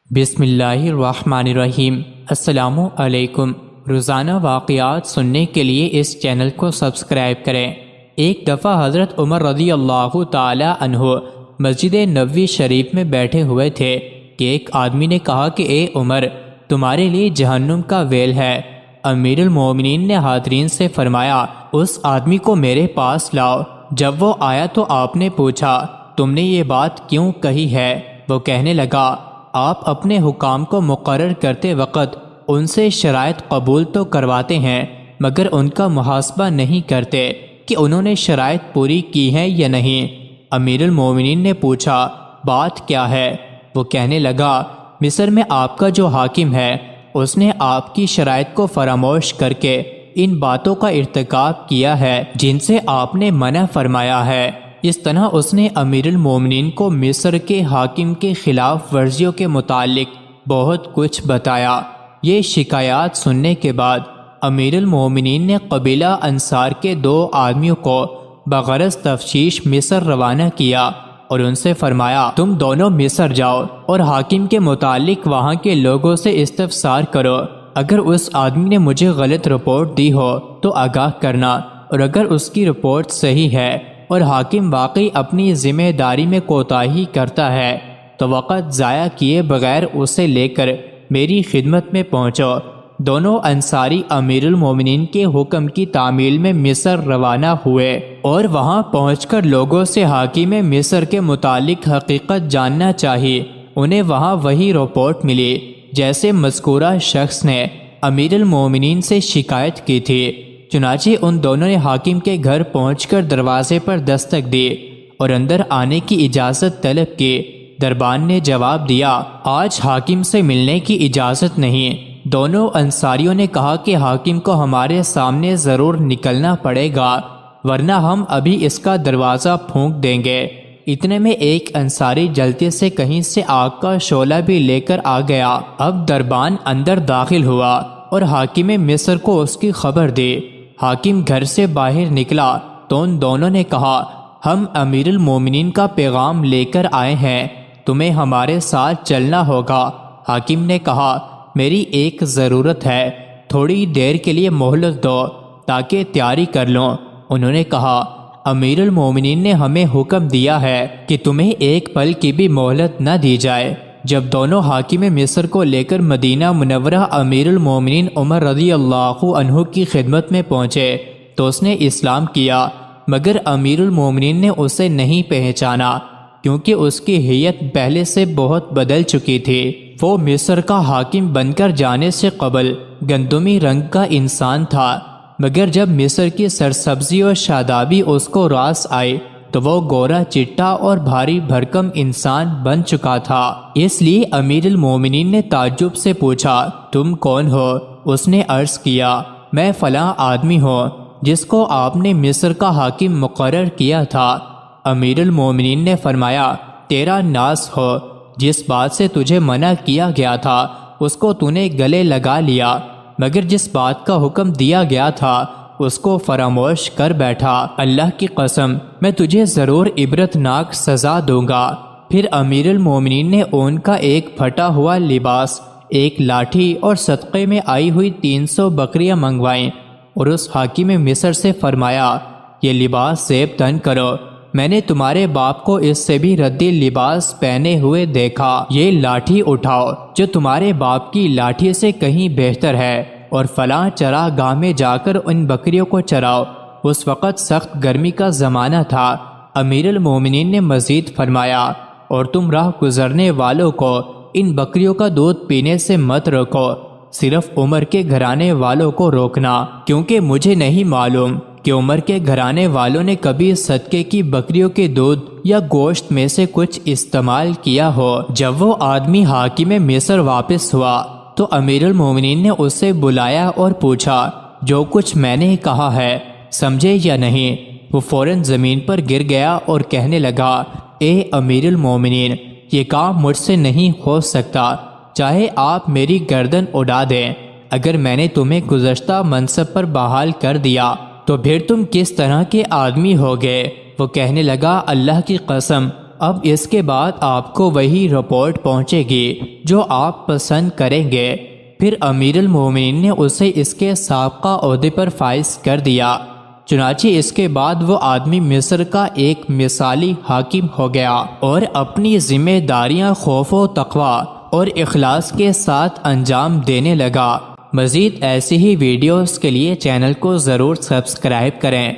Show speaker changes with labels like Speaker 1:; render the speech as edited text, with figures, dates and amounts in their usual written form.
Speaker 1: بسم اللہ الرحمن الرحیم۔ السلام علیکم۔ روزانہ واقعات سننے کے لیے اس چینل کو سبسکرائب کریں۔ ایک دفعہ حضرت عمر رضی اللہ تعالی عنہ مسجد نبوی شریف میں بیٹھے ہوئے تھے کہ ایک آدمی نے کہا کہ اے عمر، تمہارے لیے جہنم کا ویل ہے۔ امیر المومنین نے حاضرین سے فرمایا، اس آدمی کو میرے پاس لاؤ۔ جب وہ آیا تو آپ نے پوچھا، تم نے یہ بات کیوں کہی ہے؟ وہ کہنے لگا، آپ اپنے حکام کو مقرر کرتے وقت ان سے شرائط قبول تو کرواتے ہیں، مگر ان کا محاسبہ نہیں کرتے کہ انہوں نے شرائط پوری کی ہیں یا نہیں۔ امیر المومنین نے پوچھا، بات کیا ہے؟ وہ کہنے لگا، مصر میں آپ کا جو حاکم ہے اس نے آپ کی شرائط کو فراموش کر کے ان باتوں کا ارتکاب کیا ہے جن سے آپ نے منع فرمایا ہے۔ اس طرح اس نے امیر المومنین کو مصر کے حاکم کے خلاف ورزیوں کے متعلق بہت کچھ بتایا۔ یہ شکایات سننے کے بعد امیر المومنین نے قبیلہ انصار کے 2 آدمیوں کو بغرض تفتیش مصر روانہ کیا اور ان سے فرمایا، تم دونوں مصر جاؤ اور حاکم کے متعلق وہاں کے لوگوں سے استفسار کرو۔ اگر اس آدمی نے مجھے غلط رپورٹ دی ہو تو آگاہ کرنا، اور اگر اس کی رپورٹ صحیح ہے اور حاکم واقعی اپنی ذمہ داری میں کوتاہی کرتا ہے تو وقت ضائع کیے بغیر اسے لے کر میری خدمت میں پہنچو۔ دونوں انصاری امیر المومنین کے حکم کی تعمیل میں مصر روانہ ہوئے اور وہاں پہنچ کر لوگوں سے حاکم مصر کے متعلق حقیقت جاننا چاہیے۔ انہیں وہاں وہی رپورٹ ملی جیسے مذکورہ شخص نے امیر المومنین سے شکایت کی تھی۔ چنانچہ ان دونوں نے حاکم کے گھر پہنچ کر دروازے پر دستک دی اور اندر آنے کی اجازت طلب کی۔ دربان نے جواب دیا، آج حاکم سے ملنے کی اجازت نہیں۔ دونوں انصاریوں نے کہا کہ حاکم کو ہمارے سامنے ضرور نکلنا پڑے گا، ورنہ ہم ابھی اس کا دروازہ پھونک دیں گے۔ اتنے میں ایک انصاری جلدی سے کہیں سے آگ کا شعلہ بھی لے کر آ گیا۔ اب دربان اندر داخل ہوا اور حاکم مصر کو اس کی خبر دی۔ حاکم گھر سے باہر نکلا تو ان دونوں نے کہا، ہم امیر المومنین کا پیغام لے کر آئے ہیں، تمہیں ہمارے ساتھ چلنا ہوگا۔ حاکم نے کہا، میری ایک ضرورت ہے، تھوڑی دیر کے لیے مہلت دو تاکہ تیاری کر لوں۔ انہوں نے کہا، امیر المومنین نے ہمیں حکم دیا ہے کہ تمہیں ایک پل کی بھی مہلت نہ دی جائے۔ جب دونوں حاکم مصر کو لے کر مدینہ منورہ امیر المومنین عمر رضی اللہ عنہ کی خدمت میں پہنچے تو اس نے اسلام کیا، مگر امیر المومنین نے اسے نہیں پہچانا کیونکہ اس کی ہیئت پہلے سے بہت بدل چکی تھی۔ وہ مصر کا حاکم بن کر جانے سے قبل گندمی رنگ کا انسان تھا، مگر جب مصر کی سرسبزی اور شادابی اس کو راس آئی تو وہ گورا چٹا اور بھاری بھرکم انسان بن چکا تھا۔ اس لیے امیر المومنین نے تعجب سے پوچھا، تم کون ہو؟ اس نے عرض کیا، میں فلاں آدمی ہوں جس کو آپ نے مصر کا حاکم مقرر کیا تھا۔ امیر المومنین نے فرمایا، تیرا ناز ہو، جس بات سے تجھے منع کیا گیا تھا اس کو تو نے گلے لگا لیا، مگر جس بات کا حکم دیا گیا تھا اس کو فراموش کر بیٹھا۔ اللہ کی قسم، میں تجھے ضرور عبرتناک سزا دوں گا۔ پھر امیر المومنین نے اون کا ایک پھٹا ہوا لباس، ایک لاٹھی اور صدقے میں آئی ہوئی 300 بکریاں منگوائیں اور اس حاکم مصر سے فرمایا، یہ لباس زیب تن کرو، میں نے تمہارے باپ کو اس سے بھی ردی لباس پہنے ہوئے دیکھا۔ یہ لاٹھی اٹھاؤ جو تمہارے باپ کی لاٹھی سے کہیں بہتر ہے اور فلاں چراہ گاہ میں جا کر ان بکریوں کو چراؤ۔ اس وقت سخت گرمی کا زمانہ تھا۔ امیر المومنین نے مزید فرمایا، اور تم راہ گزرنے والوں کو ان بکریوں کا دودھ پینے سے مت روکو، صرف عمر کے گھرانے والوں کو روکنا، کیونکہ مجھے نہیں معلوم کہ عمر کے گھرانے والوں نے کبھی صدقے کی بکریوں کے دودھ یا گوشت میں سے کچھ استعمال کیا ہو۔ جب وہ آدمی حاکم مصر واپس ہوا تو امیر المومنین نے اسے بلایا اور پوچھا، جو کچھ میں نے کہا ہے سمجھے یا نہیں؟ وہ فوراً زمین پر گر گیا اور کہنے لگا، اے امیر المومنین، یہ کام مجھ سے نہیں ہو سکتا، چاہے آپ میری گردن اڑا دیں۔ اگر میں نے تمہیں گزشتہ منصب پر بحال کر دیا تو پھر تم کس طرح کے آدمی ہوگے؟ وہ کہنے لگا، اللہ کی قسم، اب اس کے بعد آپ کو وہی رپورٹ پہنچے گی جو آپ پسند کریں گے۔ پھر امیر المومنین نے اسے اس کے سابقہ عہدے پر فائز کر دیا۔ چنانچہ اس کے بعد وہ آدمی مصر کا ایک مثالی حاکم ہو گیا اور اپنی ذمہ داریاں خوف و تقوی اور اخلاص کے ساتھ انجام دینے لگا۔ مزید ایسی ہی ویڈیوز کے لیے چینل کو ضرور سبسکرائب کریں۔